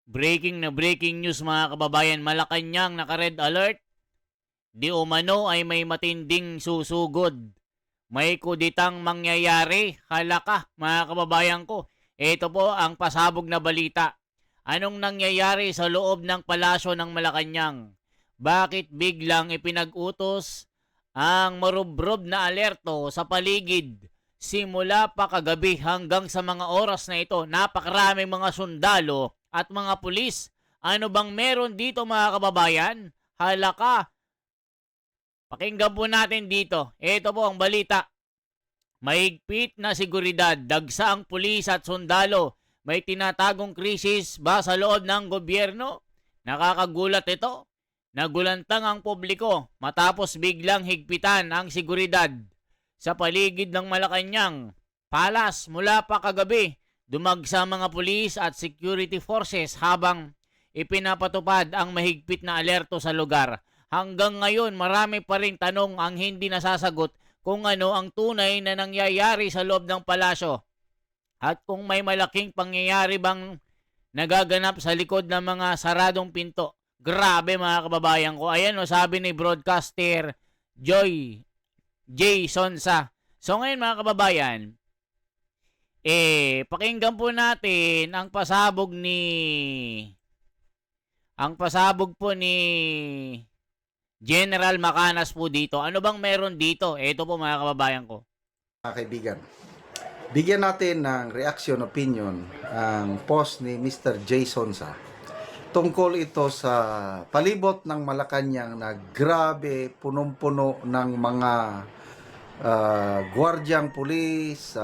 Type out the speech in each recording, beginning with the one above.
Breaking news mga kababayan, Malacanang naka-red alert. Di umano ay may matinding susugod. May kuditang mangyayari. Hala ka mga kababayan ko. Ito po ang pasabog na balita. Anong nangyayari sa loob ng palasyo ng Malacanang? Bakit biglang ipinag-utos ang marubrob na alerto sa paligid? Simula pa kagabi hanggang sa mga oras na ito, napakaraming mga sundalo at mga pulis. Ano bang meron dito mga kababayan? Hala ka. Pakinggan po natin dito. Ito po ang balita. Mahigpit na seguridad, dagsa ang pulis at sundalo. May tinatagong krisis ba sa loob ng gobyerno? Nakakagulat ito. Nagulantang ang publiko matapos biglang higpitan ang seguridad sa paligid ng Malacanang. Palas mula pa kagabi, dumagsa mga pulis at security forces habang ipinapatupad ang mahigpit na alerto sa lugar. Hanggang ngayon, marami pa rin tanong ang hindi nasasagot kung ano ang tunay na nangyayari sa loob ng palasyo at kung may malaking pangyayari bang nagaganap sa likod ng mga saradong pinto. Grabe mga kababayan ko. Ayan o, sabi ni broadcaster J. Sonsa. So ngayon mga kababayan, pakinggan po natin ang pasabog po ni General Macanas po dito. Ano bang meron dito? Ito po mga kababayan ko. Mga kaibigan, bigyan natin ng reaction opinion ang post ni Mr. Jason Sa. Tungkol ito sa palibot ng Malacanang na grabe, punong-puno ng mga gwardyang pulis,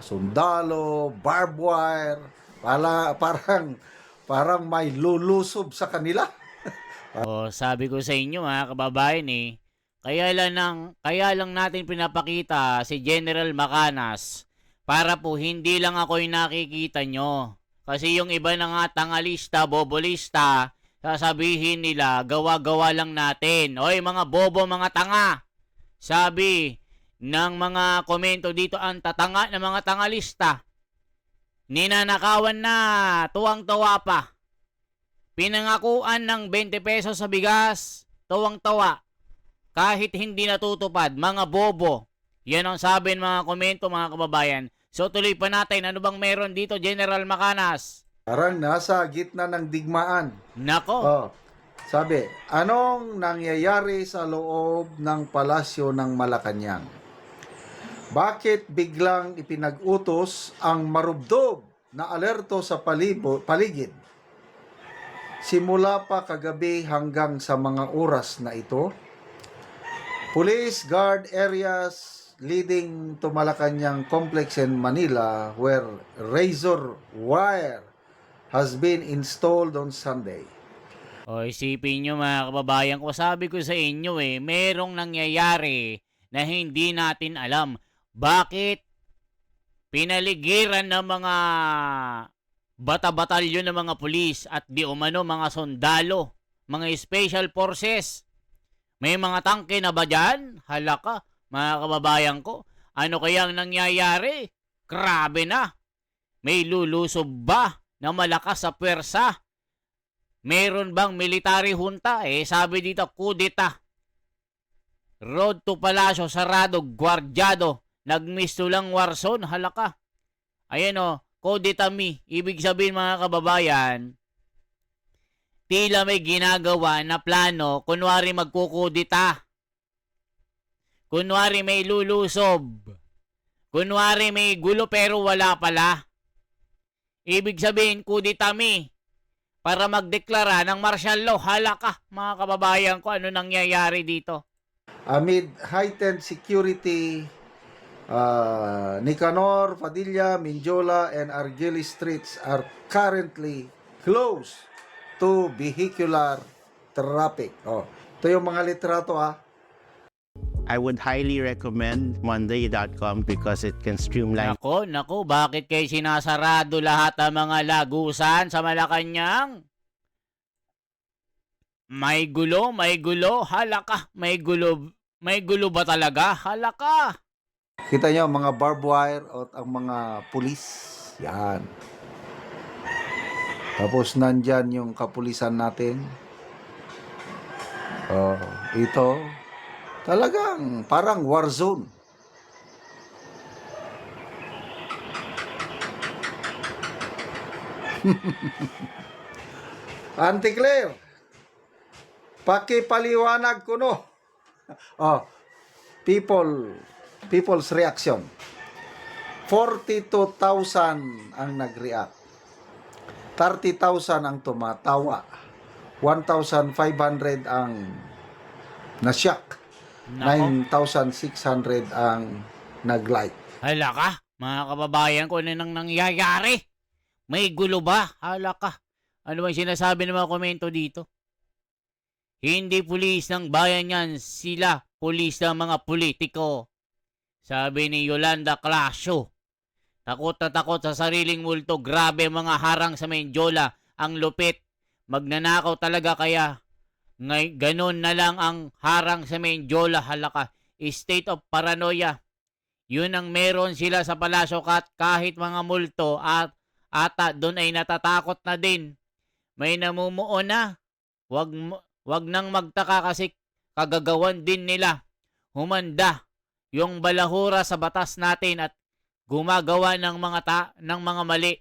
sundalo, barbed wire, parang may lulusob sa kanila. Sabi ko sa inyo mga kababayan kaya lang natin pinapakita si General Macanas para po hindi lang ako yung nakikita nyo. Kasi yung iba na nga tangalista, bobolista, sasabihin nila gawa-gawa lang natin. Oy mga bobo, mga tanga. Sabi ng mga komento dito, ang tatanga ng mga tangalista. Ninanakawan na, tuwang-tawa pa. Pinangakuan ng 20 pesos sa bigas, tuwang-tawa. Kahit hindi natutupad, mga bobo. Yan ang sabi ng mga komento mga kababayan. So tuloy pa natin, ano bang meron dito General Macanas? Parang nasa gitna ng digmaan. Nako. Sabi, anong nangyayari sa loob ng palasyo ng Malacanang? Bakit biglang ipinag-utos ang marubdob na alerto sa paligid? Simula pa kagabi hanggang sa mga oras na ito, police guard areas leading to Malacanang complex in Manila where razor wire has been installed on Sunday. Isipin nyo mga kababayan ko, sabi ko sa inyo merong nangyayari na hindi natin alam. Bakit pinaligiran ng mga bata-batalyon ng mga pulis at di umano mga sundalo, mga special forces? May mga tangke na ba dyan? Hala ka, mga kababayan ko. Ano kayang nangyayari? Grabe na. May lulusob ba na malakas sa pwersa? Meron bang military junta? Sabi dito, kudeta. Road to Palasyo, sarado, gwardyado. Nagmisto lang warson, hala ka. Ayan kudeta mi. Ibig sabihin mga kababayan, tila may ginagawa na plano, kunwari magkukudita. Kunwari may lulusob. Kunwari may gulo pero wala pala. Ibig sabihin, kudita mi. Para magdeklara ng martial law. Hala ka, mga kababayan ko, ano nangyayari dito? Amid heightened security, Nicanor, Padilla, Minjola, and Argelis streets are currently closed to vehicular traffic. Ito yung mga litrato I would highly recommend Monday.com because it can streamline. Nako, bakit kayo sinasarado lahat ng mga lagusan sa Malacanang? May gulo, hala ka, may gulo ba talaga? Hala ka. Kita nyo mga barbed wire at ang mga pulis. Yan. Tapos nandyan yung kapulisan natin. Oh, ito talagang parang war zone. Auntie Claire, pakipaliwanag ko no. Oh, people's reaction. 42,000 ang nag-react. 30,000 ang tumatawa. 1,500 ang na-shock. Nako. 9,600 ang nag-like. Hala ka, mga kababayan ko, ano nang nangyayari? May gulo ba? Hala ka. Ano bang sinasabi ng mga komento dito? Hindi pulis ng bayan yan, sila pulis ng mga politiko. Sabi ni Yolanda Clasio. Takot na takot sa sariling multo, grabe mga harang sa Menjola, ang lupit. Magnanakaw talaga kaya. Ganun na lang ang harang sa Menjola, halaka. State of paranoia. Yun ang meron sila sa palasyo kahit mga multo at ata doon ay natatakot na din. May namumuo na. Wag nang magtaka kasi kagagawan din nila. Humanda yung balahura sa batas natin at gumagawa ng mga mali.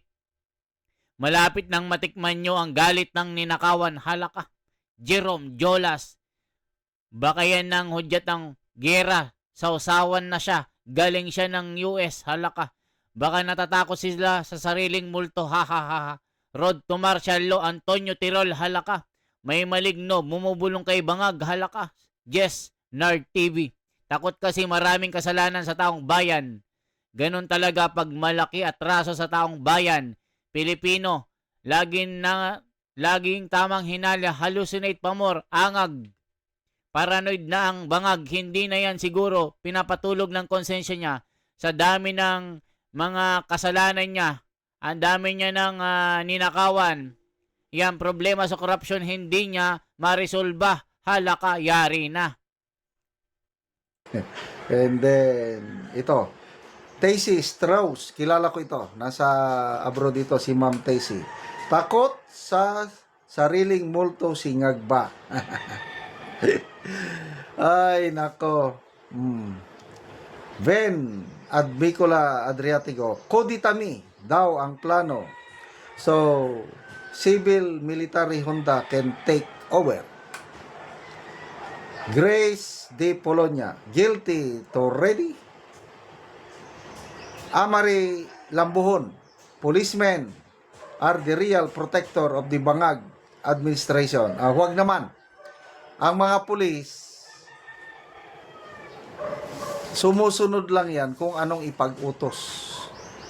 Malapit nang matikman nyo ang galit ng ninakawan, halaka. Jerome Jolas. Baka yan ng hudyat ng gera. Sausawan na siya. Galing siya ng US, halaka. Baka natatakot sila sa sariling multo, ha ha ha ha. Road to martial law, Antonio Tirol, halaka. May maligno, bumubulong kay bangag, halaka. Yes, Nerd TV. Takot kasi maraming kasalanan sa taong bayan. Ganon talaga pag malaki atraso sa taong bayan. Pilipino, laging tamang hinala, hallucinate pa more, angag. Paranoid na ang bangag, hindi na yan siguro pinapatulog ng konsensya niya sa dami ng mga kasalanan niya. Ang dami niya ng ninakawan. Yan, problema sa korupsyon, hindi niya maresolba. Halaka, yari na. And then, ito. Tacy Strauss, kilala ko ito. Nasa abroad dito si Ma'am Tacy. Takot sa sariling multo singagba. Ay, nako. Ven Admicola Adriatico, Koditami daw ang plano. So, civil military Honda can take over. Grace de Polonia, guilty to ready. Amari Lambuhon, policemen are the real protector of the Bangag administration. Huwag naman. Ang mga pulis, sumusunod lang yan kung anong ipag-utos.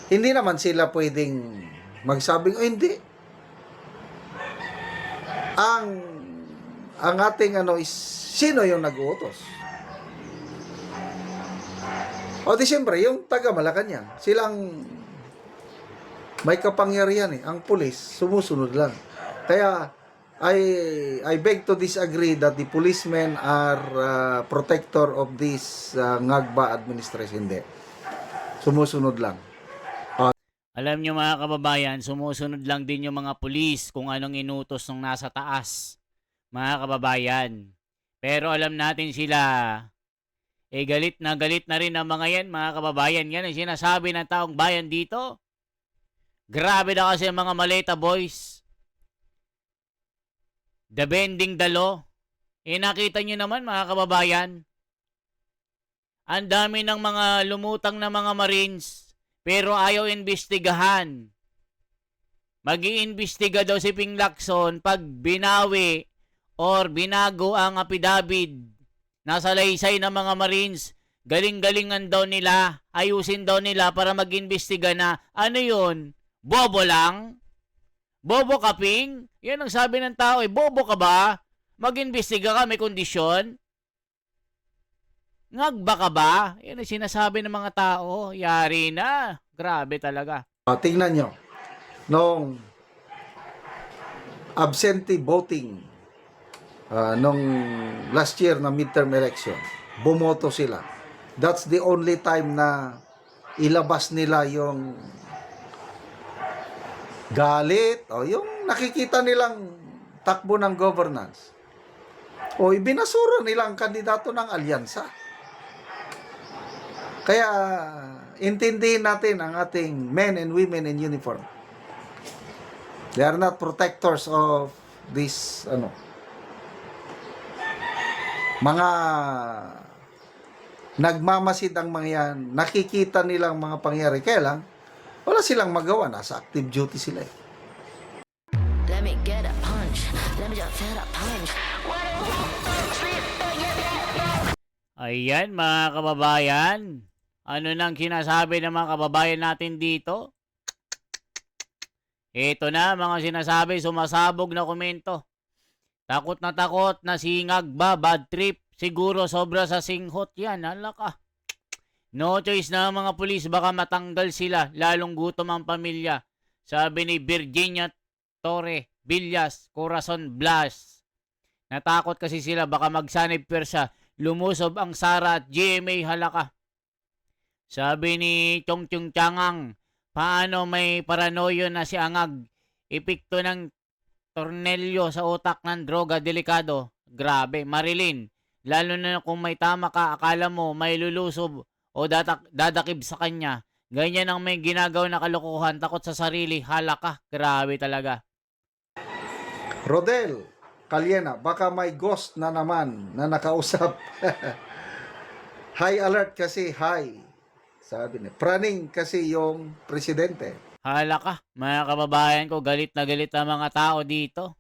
Hindi naman sila pwedeng magsabing, hindi. Ang ating is, sino yung nag-uutos? O di siyempre, yung taga Malacanang, silang may kapangyarihan eh. Ang pulis, sumusunod lang. Kaya, I beg to disagree that the policemen are protector of this Ngagba administration. Hindi. Sumusunod lang. Alam nyo mga kababayan, sumusunod lang din yung mga pulis kung anong inutos ng nasa taas. Mga kababayan. Pero alam natin sila, galit na rin ang mga yan, mga kababayan. Yan ang sinasabi ng taong bayan dito. Grabe na kasi ang mga maleta boys. The bending the law. Nakita nyo naman mga kababayan. Ang dami ng mga lumutang na mga Marines. Pero ayaw imbestigahan. Mag-iimbestiga daw si Ping Lacson pag binawi or binago ang apidabid. Nasa laysay ng mga Marines. Galing-galingan daw nila. Ayusin daw nila para mag-imbestiga na. Ano yun? Bobo lang? Bobo ka, Ping? Yan ang sabi ng tao. Bobo ka ba? Mag-imbestiga ka, may kondisyon? Ngagba ka ba? Yan ang sinasabi ng mga tao. Yari na. Grabe talaga. Tingnan nyo. Nung absentee voting, nung last year na midterm election, bumoto sila. That's the only time na ilabas nila yung galit o yung nakikita nilang takbo ng governance, o ibinasura nila ang kandidato ng alyansa. Kaya intindihin natin ang ating men and women in uniform. They are not protectors of this mga nagmamasid ang mga yan, nakikita nilang mga pangyari, kaya lang wala silang magawa, nasa active duty sila eh. Let me get a punch. Let me just feel a punch. Ayan mga kababayan, ano nang sinasabi ng mga kababayan natin dito? Ito na mga sinasabi, sumasabog na komento. Takot na singag ba, bad trip, siguro sobra sa singhot yan, hala ka. No choice na mga pulis, baka matanggal sila, lalong gutom ang pamilya. Sabi ni Virginia Torre Villas, Corazon Blas. Natakot kasi sila, baka magsanib persa, lumusob ang Sara at GMA, halaka. Sabi ni Chong Chung Changang, paano may paranoyo na si Angag? Epekto ng tornelyo sa utak ng droga, delikado. Grabe, Marilyn. Lalo na kung may tama ka, akala mo may lulusob o dadakib sa kanya. Ganyan ang may ginagawa na kalokohan, takot sa sarili, halaka. Grabe talaga. Rodel Caliena, baka may ghost na naman na nakausap. High alert kasi, high. Sabi niya, praning kasi yung presidente. Halaka, mga kababayan ko, galit na galit ang mga tao dito.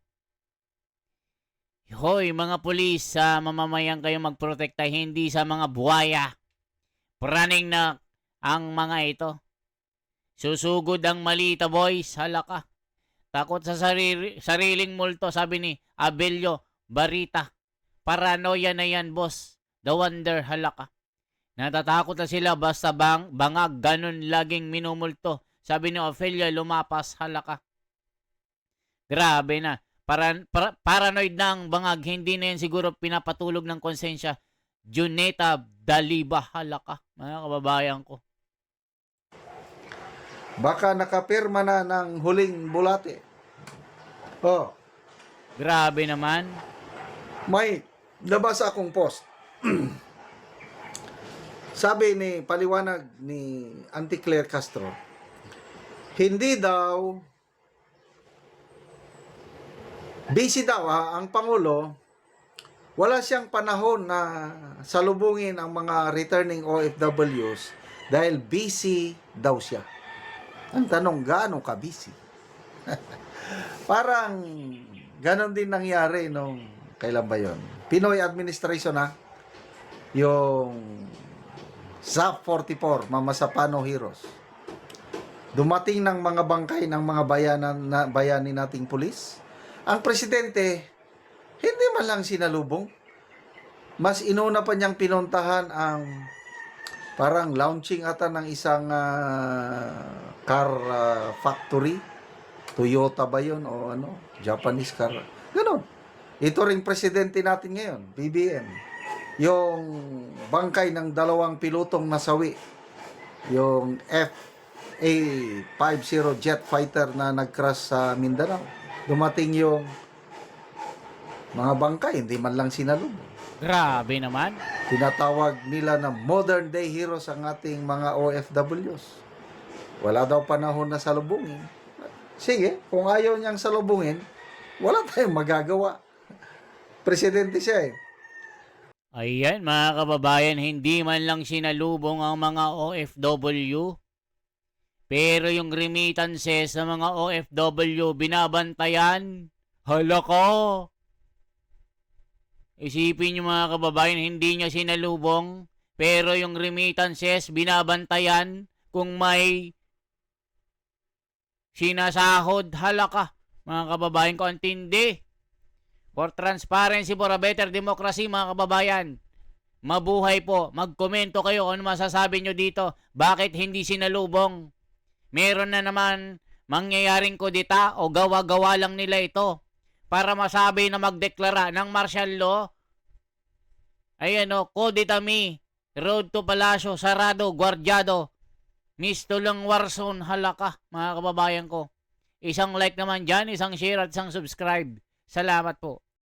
Hoy, mga pulis, sa mamamayan kayo magprotekta, hindi sa mga buhaya. Praning na ang mga ito. Susugod ang malita, boys, halaka. Takot sa sariling multo, sabi ni Abelio Barita. Paranoia na yan, boss. The wonder, halaka. Natatakot na sila basta bangag, ganun laging minumulto. Sabi ni Ophelia Lumapas, halaka. Grabe na. Paranoid na ang bangag, hindi na yan siguro pinapatulog ng konsensya. Juneta Daliba, halaka. Mga kababayan ko. Baka nakapirma na ng huling bulate. Oh, Grabe naman. may nabasa akong post. Sabi ni paliwanag ni Auntie Claire Castro, hindi daw busy daw ang Pangulo, wala siyang panahon na salubungin ang mga returning OFWs dahil busy daw siya. Ang tanong, gaano ka busy? Parang ganon din nangyari nung, kailan ba yun? Pinoy administration yung ZAP 44, Mama Sapano Heroes. Dumating ng mga bangkay ng mga bayani nating pulis. Ang presidente, hindi man lang sinalubong. Mas inuna pa niyang pinuntahan ang parang launching ata ng isang car factory. Toyota ba yun o Japanese car. Ganon. Ito ring presidente natin ngayon, BBM. Yung bangkay ng dalawang pilotong nasawi. Yung FA-50 jet fighter na nag-crash sa Mindanao. Dumating yung mga bangkay, hindi man lang sinalubong. Grabe naman. Tinatawag nila na modern day heroes ang ating mga OFWs. Wala daw panahon na salubungin. Sige, kung ayaw niyang salubungin, wala tayong magagawa. Presidente siya eh. Ayan, mga kababayan, hindi man lang sinalubong ang mga OFW. Pero yung remittances sa mga OFW, binabantayan. Hala ko! Isipin nyo mga kababayan, hindi niya sinalubong. Pero yung remittances, binabantayan kung may sinasahod. Hala ka, mga kababayan ko, antindi. For transparency, for a better democracy, mga kababayan. Mabuhay po. Magkomento kayo kung ano masasabi nyo dito. Bakit hindi sinalubong? Meron na naman mangyayaring kudita o gawa-gawa lang nila ito para masabi na magdeklara ng martial law. Ayan o, kudita mi, road to Palacio, sarado, guardyado, misto lang war zone, halaka, mga kababayan ko. Isang like naman dyan, isang share at isang subscribe. Salamat po.